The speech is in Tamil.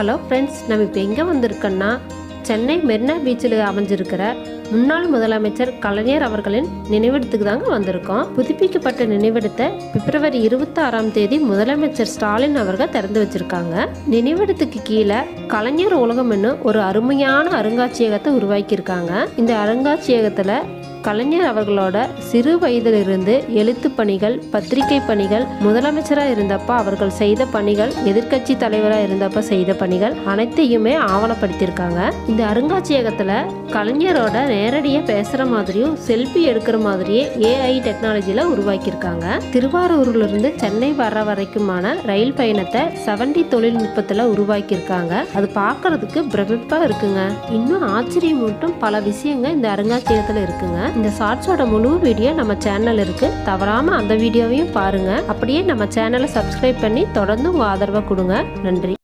ஹலோ ஃப்ரெண்ட்ஸ், நம்ம இப்போ எங்கே வந்திருக்கோன்னா சென்னை மெரினா பீச்சில் அமைஞ்சிருக்கிற முன்னாள் முதலமைச்சர் கலைஞர் அவர்களின் நினைவிடத்துக்கு தாங்க வந்திருக்கோம். புதுப்பிக்கப்பட்ட நினைவிடத்தை பிப்ரவரி 26ஆம் தேதி முதலமைச்சர் ஸ்டாலின் அவர்கள் திறந்து வச்சிருக்காங்க. நினைவிடத்துக்கு கீழே கலைஞர் உலகம் என்னும் ஒரு அருமையான அருங்காட்சியகத்தை உருவாக்கியிருக்காங்க. இந்த அருங்காட்சியகத்தில் கலைஞர் அவர்களோட சிறு வயதிலிருந்து எழுத்து பணிகள், பத்திரிகை பணிகள், முதலமைச்சராக இருந்தப்ப அவர்கள் செய்த பணிகள், எதிர்கட்சி தலைவராக இருந்தப்ப செய்த பணிகள் அனைத்தையுமே ஆவணப்படுத்தியிருக்காங்க. இந்த அருங்காட்சியகத்தில் கலைஞரோட நேரடியாக பேசுகிற மாதிரியும் செல்ஃபி எடுக்கிற மாதிரியே AI டெக்னாலஜியில் உருவாக்கியிருக்காங்க. திருவாரூர்லேருந்து சென்னை வர்ற வரைக்குமான ரயில் பயணத்தை 7D தொழில்நுட்பத்தில் உருவாக்கியிருக்காங்க. அது பார்க்கறதுக்கு பிரமிப்பாக இருக்குங்க. இன்னும் ஆச்சரியமூட்டும் பல விஷயங்கள் இந்த அருங்காட்சியகத்தில் இருக்குங்க. இந்த ஷார்ட்ஸோட முழு வீடியோ நம்ம சேனல் இருக்கு, தவறாம அந்த வீடியோவையும் பாருங்க. அப்படியே நம்ம சேனலை சப்ஸ்கிரைப் பண்ணி தொடர்ந்து உங்க ஆதரவை கொடுங்க. நன்றி.